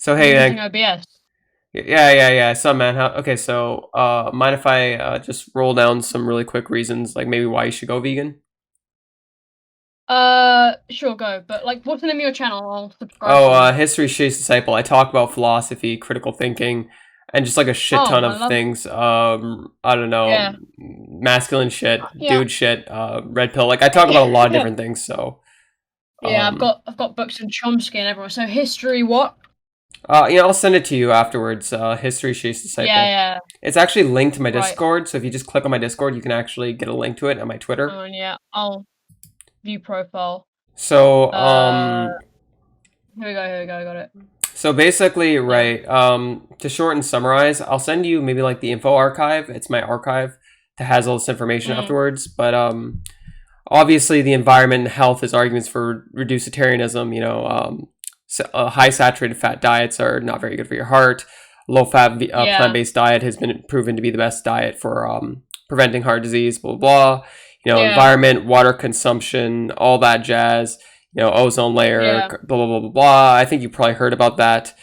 So Are you hey, using OBS? yeah. So man, okay. So mind if I just roll down some really quick reasons, like maybe why you should go vegan? Sure, go. But like, what's the name of your channel? I'll subscribe Oh, to you. History Shapes Disciple. I talk about philosophy, critical thinking, and just like a shit Oh, ton I of love. things. I don't know, Yeah, masculine shit, yeah, dude shit, red pill. Like I talk about a lot of different things. So yeah. I've um, got books on Chomsky and everyone. So history, what? I'll send it to you afterwards. History Shapes Yeah, Disciple. yeah. It's actually linked to my Right. Discord. So if you just click on my Discord, you can actually get a link to it on my Twitter. Oh, yeah. I'll view profile. So Uh, here we go. Here we go. I got it. So basically, Yeah. right, to short and summarize, I'll send you maybe like the info archive. It's my archive that has all this information Mm, afterwards. But obviously, the environment and health is arguments for reducitarianism. High saturated fat diets are not very good for your heart. Low fat plant yeah. based diet has been proven to be the best diet for preventing heart disease, blah, blah, blah. Yeah. Environment, water consumption, all that jazz. Ozone layer, Yeah. blah blah blah blah blah. I think you probably heard about that,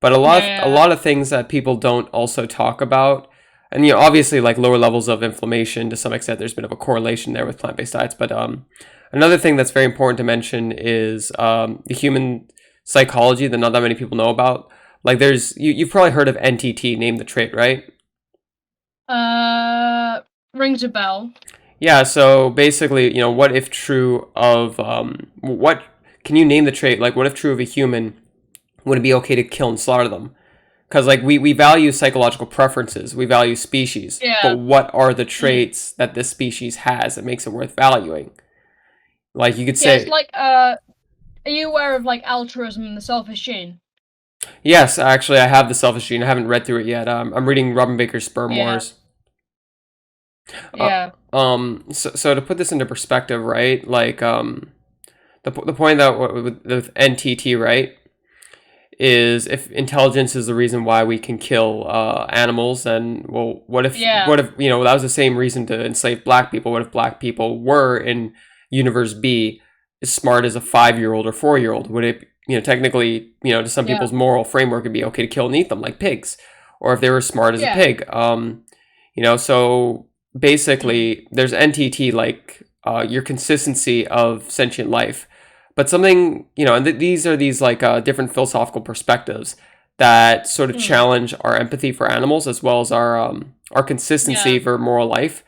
but Yeah. a Yeah. lot of things that people don't also talk about, and obviously like lower levels of inflammation to some extent. There's a bit of a correlation there with plant based diets, but another thing that's very important to mention is the human psychology that not that many people know about. Like you've probably heard of NTT, name the trait, right? Rings a bell. Yeah, so basically, what if true of what can you name the trait? Like, what if true of a human, would it be okay to kill and slaughter them? Because like we value psychological preferences, we value species, but Yeah. what are the Mm. traits that this species has that makes it worth valuing? Like you could Yeah. It's say, like are you aware of like altruism and the selfish gene? yes, actually, I have the selfish gene. I haven't read through it yet. I'm reading Robin Baker's Sperm Yeah. Wars. Uh, Yeah. so to put this into perspective, right? Like, the point that with NTT, right, is if intelligence is the reason why we can kill animals, then well, Yeah. what if that was the same reason to enslave black people? What if black people were in universe B as smart as a 5-year-old or 4-year-old? Would it technically to some Yeah. people's moral framework it'd be okay to kill and eat them like pigs, or if they were smart as a Yeah. pig? So Mm. basically there's NTT, like your consistency of sentient life, but something and these like different philosophical perspectives that sort of Mm. challenge our empathy for animals as well as our consistency Yeah. for moral life.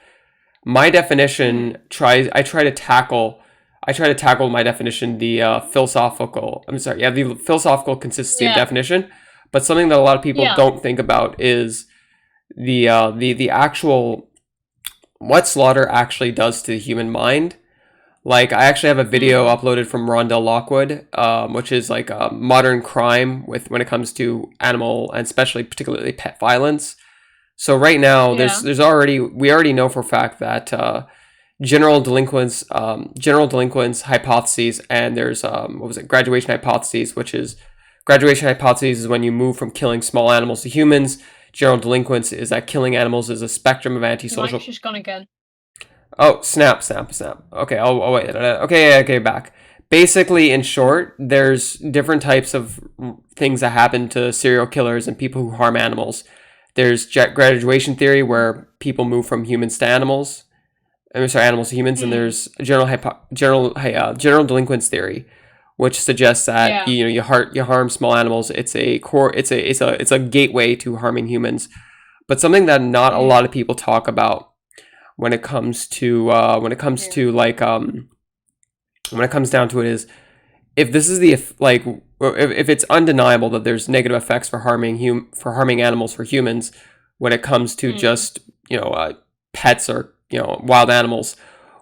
My Mm. definition tries I try to tackle my definition the philosophical I'm sorry yeah the philosophical consistency of Yeah. definition, but something that a lot of people Yeah. don't think about is the actual what slaughter actually does to the human mind. Like, I actually have a video Mm. uploaded from Randall Lockwood, which is like a modern crime with when it comes to animal and especially particularly pet violence. So right now, Yeah. we already know for a fact that general delinquents hypotheses, and there's what was it, graduation hypotheses, which is graduation hypotheses is when you move from killing small animals to humans. General delinquents is that killing animals is a spectrum of Your mic's antisocial. just gone again. Oh, snap. Okay, oh wait. Okay, yeah, okay, back. Basically, in short, there's different types of things that happen to serial killers and people who harm animals. There's graduation theory, where people move from humans to animals. I'm sorry, animals to humans, and Mm. there's general delinquents theory, which suggests that Yeah. you harm small animals. It's a core. It's a gateway to harming humans. But something that not a Mm. lot of people talk about when it comes to Yeah. like when it comes down to it is, if this is the like if it's undeniable that there's negative effects for harming animals for humans when it comes to Mm. just pets or wild animals,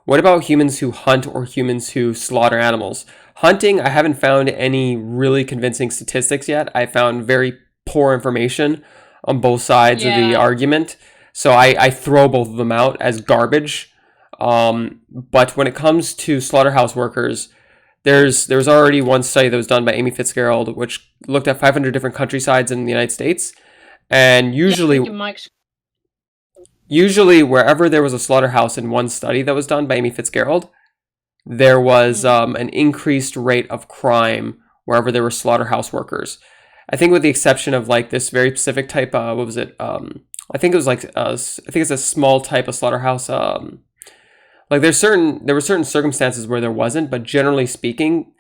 what about humans who hunt or humans who slaughter animals? Hunting, I haven't found any really convincing statistics yet. I found very poor information on both sides of the Yeah. argument. So I throw both of them out as garbage. But when it comes to slaughterhouse workers, there's already one study that was done by Amy Fitzgerald, which looked at 500 different countrysides in the United States, and Yeah. I think usually your mic's. usually wherever there was a slaughterhouse in one study that was done by Amy Fitzgerald, there was Mm. an increased rate of crime wherever there were slaughterhouse workers. I think with the exception of like this very specific type, what was it? I think it was like I think it's a small type of slaughterhouse. Like there were certain circumstances where there wasn't, but generally speaking,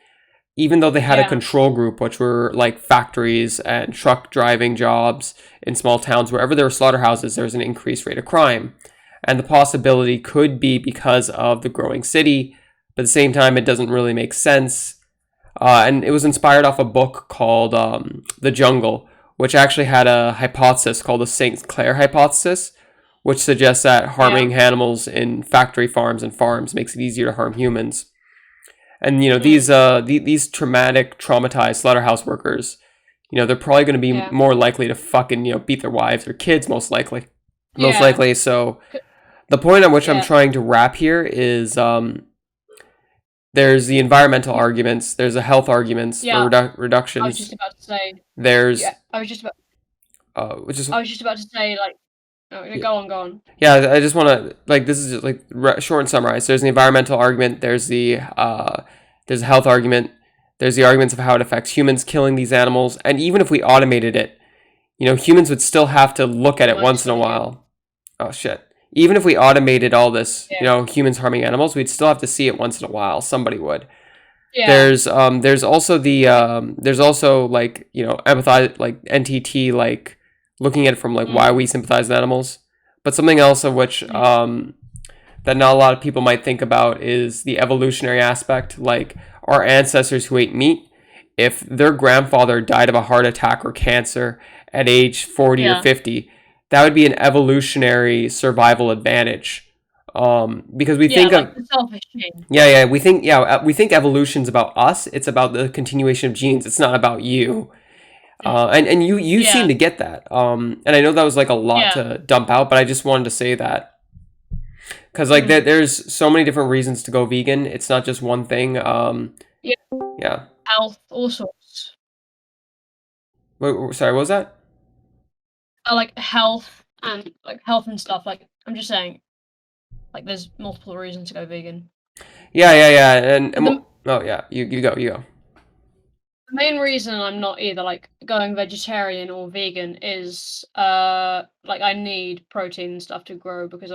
even though they had a Yeah. control group, which were like factories and truck driving jobs in small towns, wherever there were slaughterhouses, there's an increased rate of crime. And the possibility could be because of the growing city, but at the same time, it doesn't really make sense. And it was inspired off a book called The Jungle, which actually had a hypothesis called the Sinclair Hypothesis, which suggests that harming animals in factory farms and farms makes it easier to harm humans. And these traumatized slaughterhouse workers, they're probably going to be more likely to fucking beat their wives or kids, most likely. So the point on which I'm trying to wrap here is there's the environmental arguments, there's the health arguments for reductions. I was just about to say. There's. I was just about. I was just about to say, like. Go on. Yeah, I just want to this is just short and summarized. There's the environmental argument. There's the health argument. There's the arguments of how it affects humans killing these animals, and even if we automated it, humans would still have to look at it once in a while. Oh shit! Even if we automated all this, humans harming animals, we'd still have to see it once in a while. Somebody would. Yeah. There's also the empathize NTT looking at it from why we sympathize with animals. But something else of which that not a lot of people might think about is the evolutionary aspect. Like our ancestors who ate meat, if their grandfather died of a heart attack or cancer at age 40 or 50, that would be an evolutionary survival advantage. Because we think of the selfish gene. we think evolution's about us. It's about the continuation of genes. It's not about you. And you seem to get that. And I know that was a lot to dump out, but I just wanted to say that because there's so many different reasons to go vegan. It's not just one thing. Health, all sorts. Wait, sorry, what was that? Health and stuff. I'm just saying, there's multiple reasons to go vegan. Yeah, and you go. The main reason I'm not either going vegetarian or vegan is I need protein and stuff to grow because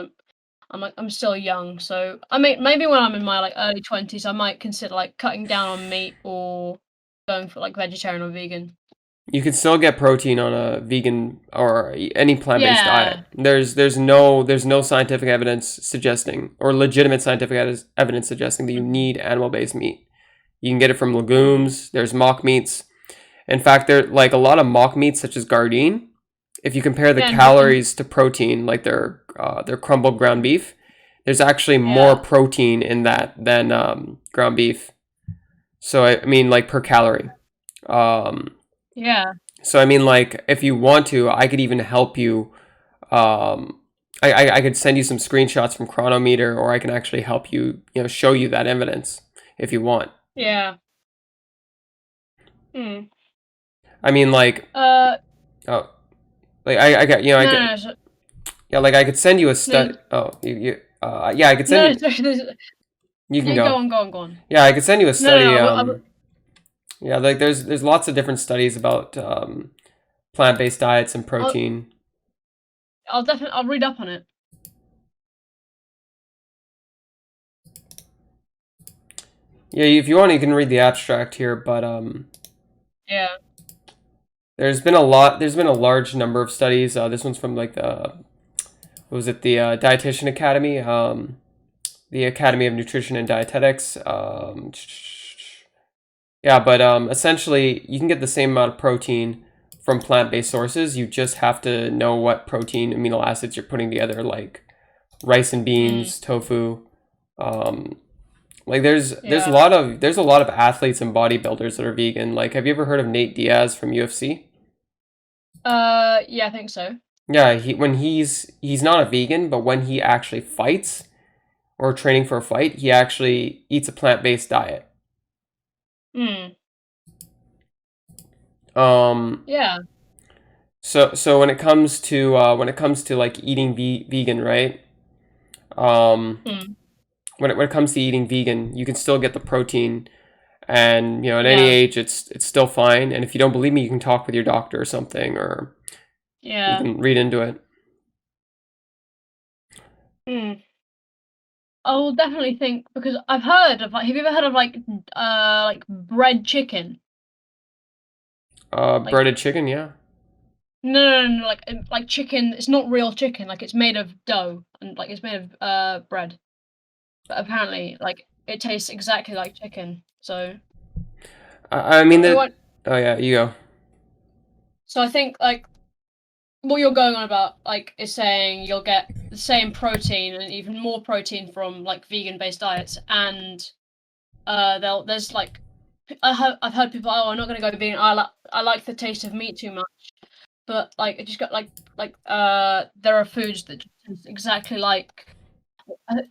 I'm still young. So I mean maybe when I'm in my early 20s I might consider cutting down on meat or going for vegetarian or vegan. You can still get protein on a vegan or any plant-based diet. There's no scientific evidence suggesting or legitimate scientific evidence suggesting that you need animal-based meat. You can get it from legumes. There's mock meats. In fact, there a lot of mock meats, such as Gardein. If you compare the calories to protein, their crumbled ground beef, there's actually more protein in that than ground beef. So I mean, per calorie. So I mean, if you want to, I could even help you. I could send you some screenshots from Chronometer, or I can actually help you, show you that evidence if you want. Yeah. I mean, I could send you a study. I could send you. You can go. Go on. Yeah, I could send you a study. There's lots of different studies about plant-based diets and protein. I'll read up on it. Yeah, if you want, you can read the abstract here, but there's been a large number of studies. This one's from the Dietitian Academy, the Academy of Nutrition and Dietetics. Essentially, you can get the same amount of protein from plant-based sources. You just have to know what protein amino acids you're putting together, like rice and beans, tofu. There's a lot of athletes and bodybuilders that are vegan. Have you ever heard of Nate Diaz from UFC? Yeah, I think so. Yeah, he's not a vegan, but when he actually fights or training for a fight, he actually eats a plant-based diet. So when it comes to eating vegan, right? When it comes to eating vegan, you can still get the protein, And at any Yeah. age, it's still fine. And if you don't believe me, you can talk with your doctor or something, or you Yeah. can read into it. Hmm. I will definitely think, because I've heard of, like, have you ever heard of like bread chicken? Like, Breaded chicken, yeah. no, like chicken. It's not real chicken. Like, it's made of dough and like it's made of bread. But apparently, like, it tastes exactly like chicken. So I mean it that. won't. Oh yeah, you go. So I think like what you're going on about like is saying you'll get the same protein and even more protein from like vegan-based diets, and there's like I've heard people, oh, I'm not gonna go vegan. I like the taste of meat too much. But like it just got there are foods that just taste exactly like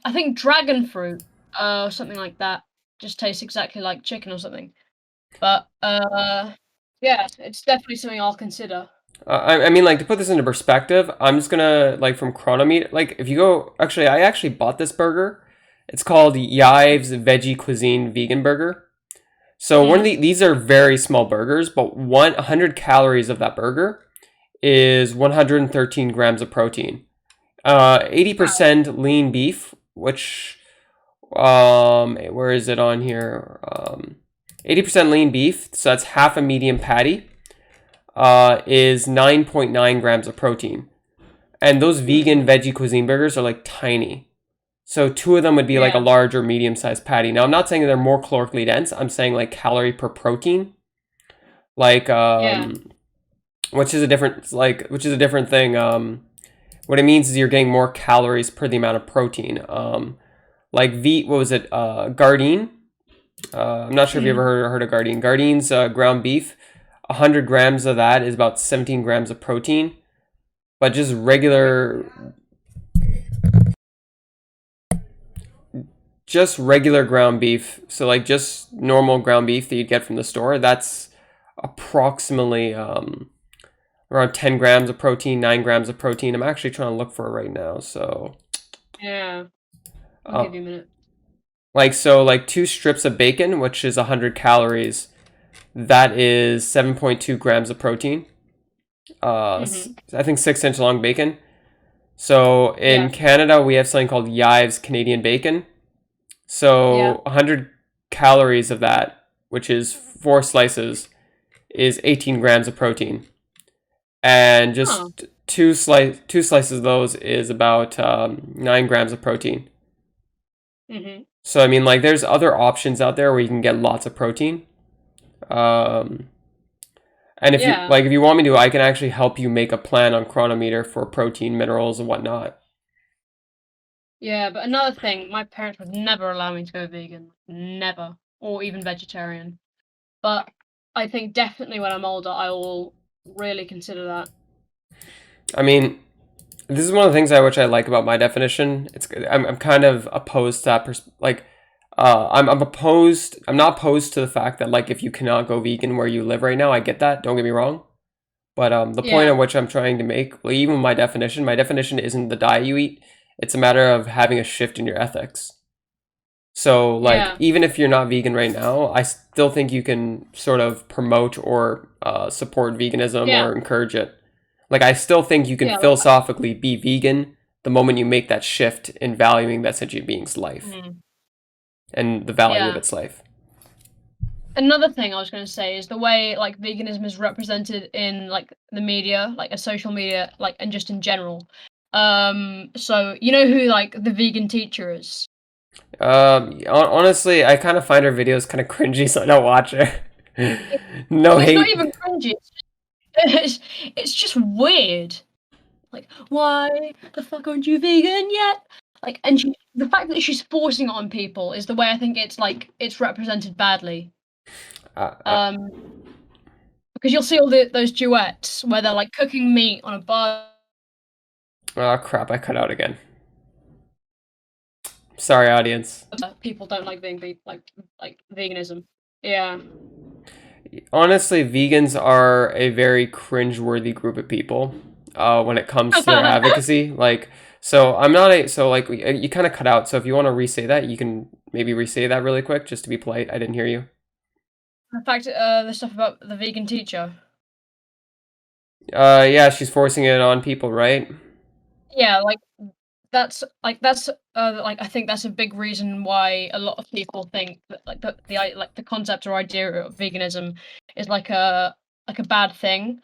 I think dragon fruit or something like that just tastes exactly like chicken or something. But yeah, it's definitely something I'll consider. I mean, like, to put this into perspective, I'm just gonna, like, from Chronometer, like, if you go, actually, I actually bought this burger. It's called Yive's Veggie Cuisine Vegan Burger. So Mm. these are very small burgers, but 100 calories of that burger is 113 grams of protein. Wow. 80% lean beef, which, where is it on here? 80% lean beef, so that's half a medium patty, is 9.9 grams of protein. And those vegan Mm. veggie cuisine burgers are like tiny. So two of them would be like a Yeah. large or medium sized patty. Now I'm not saying they're more calorically dense. I'm saying like calorie per protein. Like Yeah. which is a different thing. What it means is you're getting more calories per the amount of protein. Like what was it? Gardein. I'm not sure if you ever Mm. heard of Gardein. Gardein's ground beef. 100 grams of that is about 17 grams of protein. But just regular ground beef, so like just normal ground beef that you'd get from the store, that's approximately around 10 grams of protein, 9 grams of protein. I'm actually trying to look for it right now. So, Yeah. I'll uh, give you a minute. like two strips of bacon, which is 100 calories, that is 7.2 grams of protein. Mhm. I think 6-inch long bacon. So in Yeah. Canada, we have something called Yive's Canadian bacon. Yeah. So 100 calories of that, which is 4 slices, is 18 grams of protein. And Oh. just two slices of those is about 9 grams of protein. Mhm. So I mean, like, there's other options out there where you can get lots of protein. Um, and Yeah. if you want me to, I can actually help you make a plan on Chronometer for protein, minerals, and whatnot. Yeah, but another thing, my parents would never allow me to go vegan. Never. Or even vegetarian. But I think definitely when I'm older, I will really consider that. I mean, this is one of the things which I like about my definition. I'm kind of opposed to that. I'm opposed. I'm not opposed to the fact that, like, if you cannot go vegan where you live right now, I get that. Don't get me wrong. But the point at Yeah. which I'm trying to make, well, even my definition isn't the diet you eat. It's a matter of having a shift in your ethics. So, like, Yeah. even if you're not vegan right now, I still think you can sort of promote or support veganism Yeah. or encourage it. Like, I still think you can Yeah. Like, philosophically be vegan the moment you make that shift in valuing that sentient being's life mm, and the value of yeah. its life. Another thing I was going to say is the way like veganism is represented in like the media, like a social media, like and just in general. So you know who like the vegan teacher is? Honestly, I kind of find her videos kind of cringy, so I don't watch her. No It's not hate. even cringy. It's just weird. Like, why the fuck aren't you vegan yet? Like, and the fact that she's forcing it on people is the way I think it's like it's represented badly. Uh, uh, Um, because you'll see all those duets where they're like cooking meat on a bar. oh crap! I cut out again. Sorry, audience. People don't like being like veganism. Yeah. Honestly, vegans are a very cringe-worthy group of people when it comes to their advocacy. Like, so I'm not a so like you kind of cut out. So if you want to re-say that, you can maybe re-say that really quick, just to be polite. I didn't hear you. the fact, the stuff about the vegan teacher. Yeah, she's forcing it on people, right? Yeah, like that's like I think that's a big reason why a lot of people think that like the concept or idea of veganism is like a bad thing.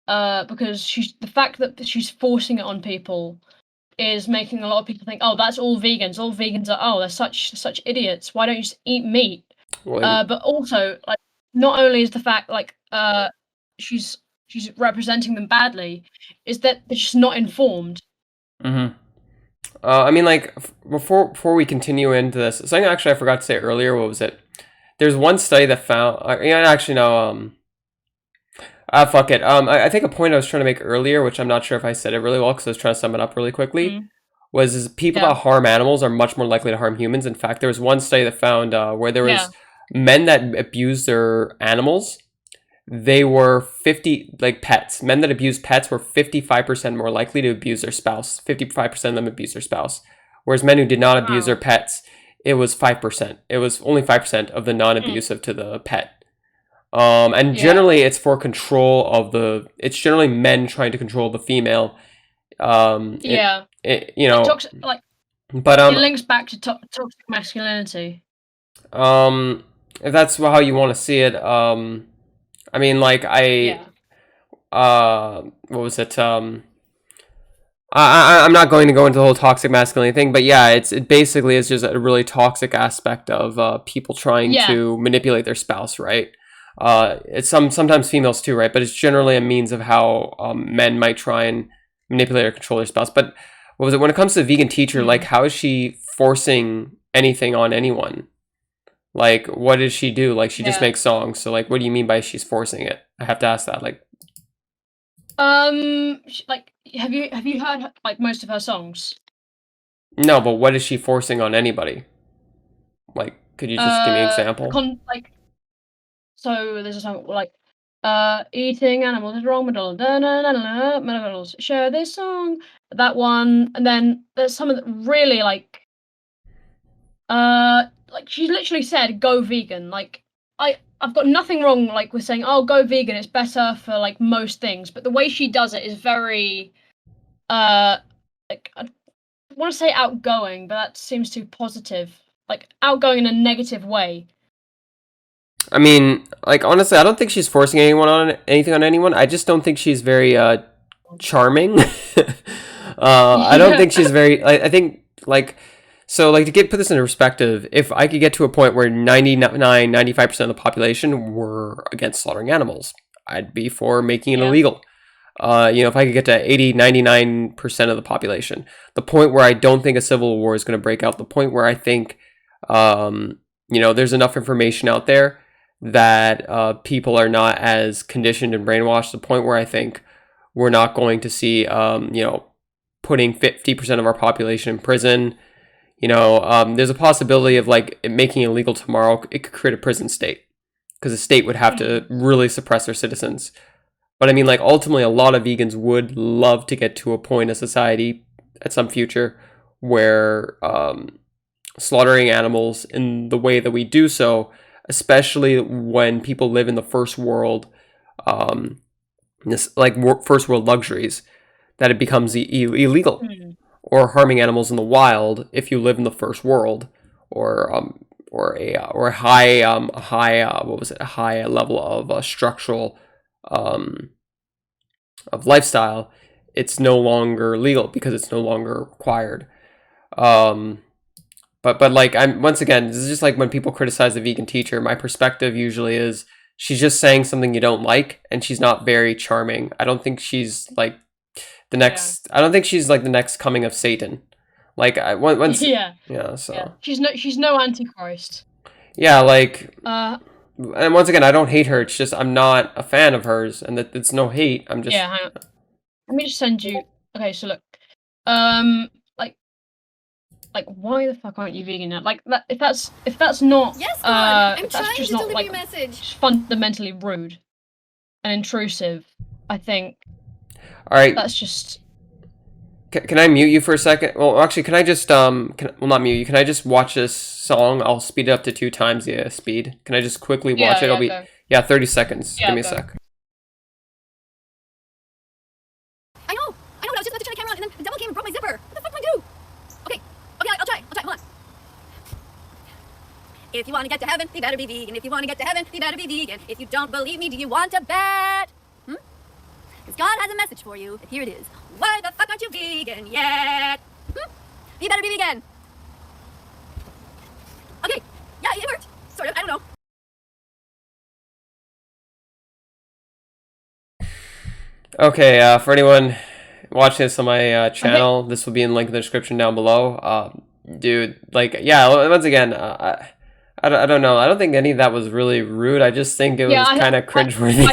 Because the fact that she's forcing it on people is making a lot of people think, oh, that's all vegans. All vegans are, oh, they're such idiots. Why don't you just eat meat? Well, But also, like, not only is the fact like she's she's representing them badly, is that they're just not informed. mm-hmm. I mean, like before we continue into this, something actually I forgot to say earlier. What was it? There's one study that found. Yeah, actually no. Fuck it. I think a point I was trying to make earlier, which I'm not sure if I said it really well because I was trying to sum it up really quickly, Mm, was is people yeah, that harm animals are much more likely to harm humans. In fact, there was one study that found where there yeah. was men that abused their animals. They were 50, like pets. Men that abused pets were 55% more likely to abuse their spouse. 55% of them abused their spouse. Whereas men who did not abuse their Wow. pets, it was 5%. It was only 5% of the Mm, non-abusive to the pet. And yeah, generally, it's for control of the. It's generally men trying to control the female. yeah. You Like know, toxic, like but it links back to toxic masculinity. if that's how you want to see it, I mean, like Yeah, what was it? I'm not going to go into the whole toxic masculinity thing, but yeah, it basically is just a really toxic aspect of people trying yeah. to manipulate their spouse, right? It's sometimes females too, right? But it's generally a means of how men might try and manipulate or control their spouse. But what was it when it comes to the vegan teacher? Like, Mm. how is she forcing anything on anyone? Like, what does she do? Like, she just Yeah. makes songs. So, like, what do you mean by she's forcing it? I have to ask that. Like, Like, have you heard like most of her songs? no, but what is she forcing on anybody? Like, could you just give me an example? Like, so there's a song like, eating animals is wrong, McDonald's, na na na na na, McDonald's, share this song, that one, and then there's some of the really like she literally said, "Go vegan." Like, I've got nothing wrong like with saying, "Oh, go vegan. It's better for like most things," but the way she does it is very, uh, like I want to say outgoing, but that seems too positive. Like outgoing in a negative way. I mean, like, honestly, I don't think she's forcing anyone on anything on anyone. I just don't think she's very charming. I don't Yeah. think she's very. I think like so like to put this into perspective, if I could get to a point where 95% of the population were against slaughtering animals, I'd be for making it Yeah. illegal. If I could get to 80, 99% of the population, the point where I don't think a civil war is going to break out, the point where I think, there's enough information out there that people are not as conditioned and brainwashed, the point where I think we're not going to see, putting 50% of our population in prison. There's a possibility of like it making it illegal tomorrow. It could create a prison state because the state would have to Mm. really suppress their citizens. But I mean, like, ultimately, a lot of vegans would love to get to a point in society at some future where slaughtering animals in the way that we do so, especially when people live in the first world, um, this like first world luxuries, that it becomes illegal. Mm. Or harming animals in the wild if you live in the first world, or a high what was it, a high level of structural um, of lifestyle, it's no longer legal because it's no longer required. Um, but like I'm once again, this is just like when people criticize the vegan teacher. My perspective usually is she's just saying something you don't like, and she's not very charming. I don't think she's like the Yeah. next. I don't think she's like the next coming of Satan. Like once, Yeah. yeah. Yeah. So She's no antichrist. yeah, like, Uh and once again, I don't hate her. It's just I'm not a fan of hers, and that it's no hate. I'm just yeah, hang on. Let me just send you. Okay, so look. Um like why the fuck aren't you vegan now? Like that if that's not Yes, God. I'm if that's trying just to not deliver like your message. just fundamentally rude and intrusive, I think all right. that's just Can I mute you for a second? Well, actually, can I just well, not mute you. Can I just watch this song? I'll speed it up to 2 times the speed. Can I just quickly watch Yeah, it? I'll yeah, be go. yeah, 30 seconds. Give Yeah, me a go. sec. I know, but I was just about to turn the camera on and then the devil came and broke my zipper. What the fuck do I do? Okay, I'll try, hold on. If you want to get to heaven, you better be vegan. If you want to get to heaven, you better be vegan. If you don't believe me, do you want to bet? Because God has a message for you, and here it is. Why the fuck aren't you vegan yet? You better be vegan. Okay, yeah, it worked. Sort of, I don't know. Okay, for anyone watching this on my channel, this will be in link in the description down below. Dude, like, yeah, once again, I don't know. I don't think any of that was really rude. I just think it was kind of cringeworthy.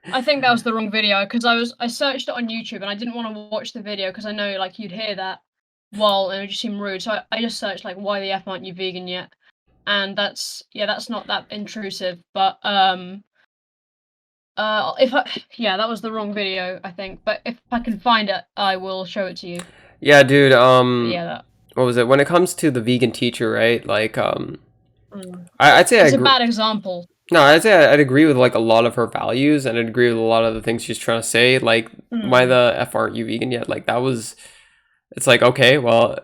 I think that was the wrong video, because I searched it on YouTube and I didn't want to watch the video because I know like you'd hear that and it would just seem rude. So I just searched like, why the F aren't you vegan yet? And that's not that intrusive, but that was the wrong video, I think. But if I can find it, I will show it to you. Yeah, dude, that. What was it? When it comes to the vegan teacher, right? Like, I'd say it's a bad example. No, I'd say I'd agree with like a lot of her values, and I'd agree with a lot of the things she's trying to say. Like, why the F aren't you vegan yet? Like, it's like, okay, well,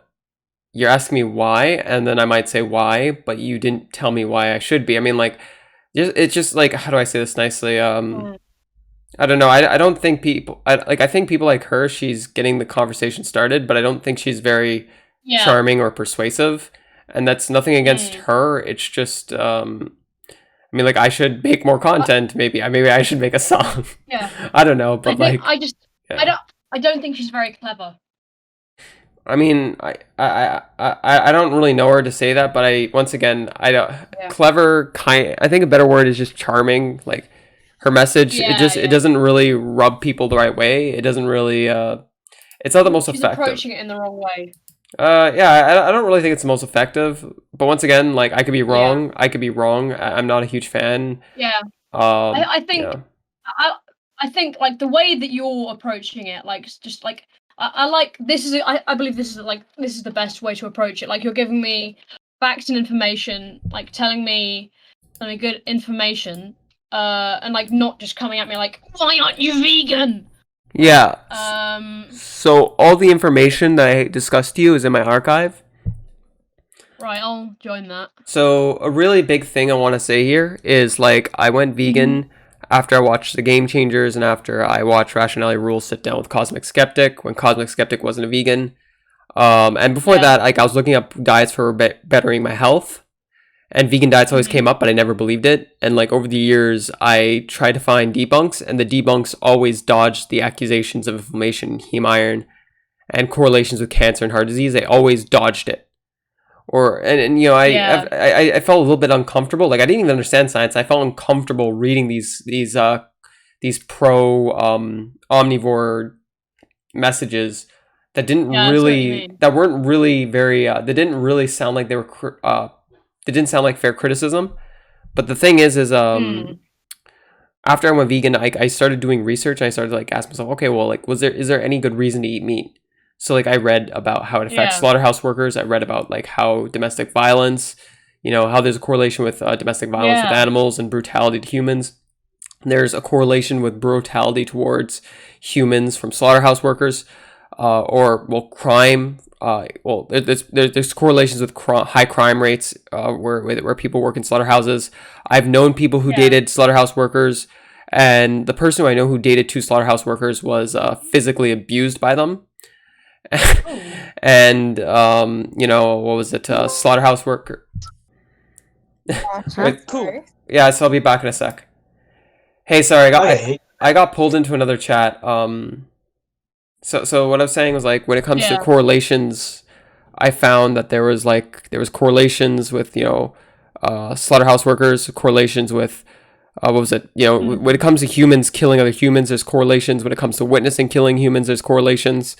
you're asking me why, and then I might say why, but you didn't tell me why I should be. I mean, like, it's just like, how do I say this nicely? I don't know. I don't think I think people like her, she's getting the conversation started, but I don't think she's very charming or persuasive, and that's nothing against her. It's just, I mean, like, I should make more content. Maybe I should make a song. Yeah. I don't know, but I don't think she's very clever. I mean, I don't really know her to say that, but clever, I think a better word is just charming. Like, her message, it doesn't really rub people the right way. It doesn't really, it's not the most effective. She's approaching it in the wrong way. I don't really think it's the most effective, but once again, like, I could be wrong. I'm not a huge fan. I think like the way that you're approaching it, like, just like I like this is I believe this is the best way to approach it. Like, you're giving me facts and information, like telling me good information, and like not just coming at me like, why aren't you vegan? Yeah. So all the information that I discussed to you is in my archive. Right, I'll join that. So a really big thing I want to say here is, like, I went vegan after I watched The Game Changers and after I watched Rationality Rules Sit Down with Cosmic Skeptic, when Cosmic Skeptic wasn't a vegan. And before that, like, I was looking up diets for bettering my health. And vegan diets always came up, but I never believed it. And, like, over the years, I tried to find debunks, and the debunks always dodged the accusations of inflammation, heme iron, and correlations with cancer and heart disease. They always dodged it. I felt a little bit uncomfortable. Like, I didn't even understand science. I felt uncomfortable reading these pro omnivore messages that didn't weren't really very. They didn't really sound like they were. They didn't sound like fair criticism. But the thing is after I went vegan, I started doing research, and I started, like, asking myself, okay, well, like, is there any good reason to eat meat? So, like, I read about how it affects slaughterhouse workers. I read about, like, how domestic violence, how there's a correlation with domestic violence with animals and brutality to humans. There's a correlation with brutality towards humans from slaughterhouse workers, crime. There's correlations with high crime rates where people work in slaughterhouses. I've known people who dated slaughterhouse workers, and the person who I know who dated 2 slaughterhouse workers was physically abused by them. And what was it? Slaughterhouse worker. Cool. Yeah, so I'll be back in a sec. Hey, sorry, I got pulled into another chat. So what I was saying was, like, when it comes to correlations, I found that there was correlations with slaughterhouse workers, correlations with when it comes to humans killing other humans, there's correlations. When it comes to witnessing killing humans, there's correlations.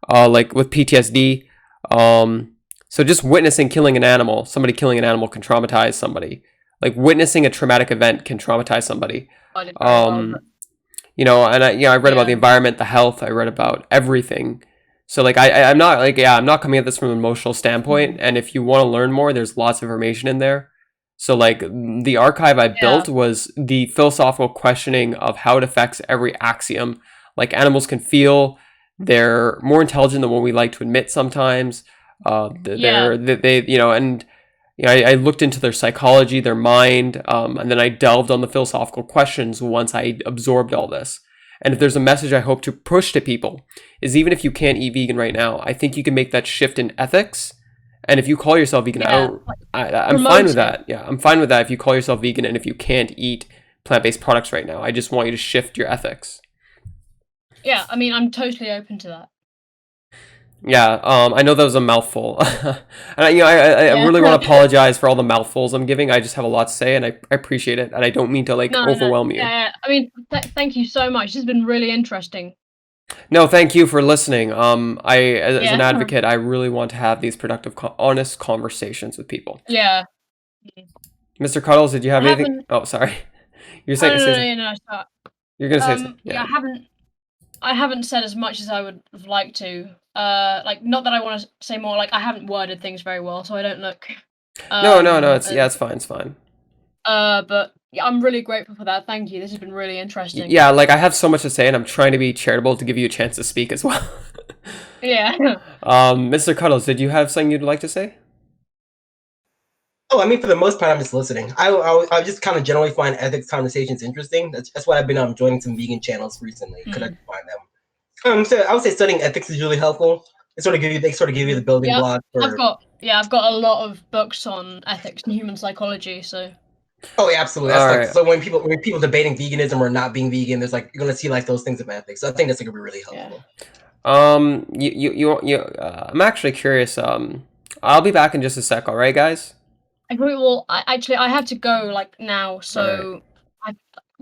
Like with PTSD. So just witnessing somebody killing an animal can traumatize somebody. Like, witnessing a traumatic event can traumatize somebody. you know, and I read about the environment, the health, I read about everything. So like I'm not like, I'm not coming at this from an emotional standpoint. And if you want to learn more, there's lots of information in there. So like the archive I built was the philosophical questioning of how it affects every axiom. Like animals can feel, they're more intelligent than what we like to admit sometimes. They you know, and you know, I looked into their psychology, their mind, and then I delved on the philosophical questions once I absorbed all this. And if there's a message I hope to push to people, is even if you can't eat vegan right now, I think you can make that shift in ethics. And if you call yourself vegan, I'm fine with that. Yeah, I'm fine with that if you call yourself vegan and if you can't eat plant-based products right now. I just want you to shift your ethics. Yeah, I mean, I'm totally open to that. Yeah, I know that was a mouthful. And I really want to apologize for all the mouthfuls I'm giving. I just have a lot to say, and I appreciate it, and I don't mean to overwhelm you. Yeah, I mean, thank you so much. This has been really interesting. No, thank you for listening. As an advocate, I really want to have these productive, honest conversations with people. Yeah. Mr. Cuddles, did you have anything? Oh, sorry. You're saying No. You're gonna say something. Yeah, I haven't said as much as I would have liked to. Like, not that I want to say more. Like, I haven't worded things very well, so I don't look. No. It's fine. It's fine. But yeah, I'm really grateful for that. Thank you. This has been really interesting. Yeah, like I have so much to say, and I'm trying to be charitable to give you a chance to speak as well. Yeah. Mr. Cuddles, did you have something you'd like to say? Oh, I mean, for the most part, I'm just listening. I just kind of generally find ethics conversations interesting. That's why I've been joining some vegan channels recently because I can find them. So I would say studying ethics is really helpful. They sort of give you the building blocks. I've got a lot of books on ethics and human psychology. So. Oh, yeah, absolutely. That's so when people debating veganism or not being vegan, there's like you're gonna see like those things of ethics. So I think that's gonna be really helpful. I'm actually curious. I'll be back in just a sec. All right, guys. Well, I have to go like now, so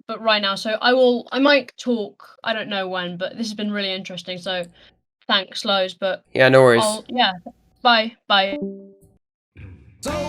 but right now, so I might talk. I don't know when, but this has been really interesting. So thanks, loads. But yeah, no worries. Bye. So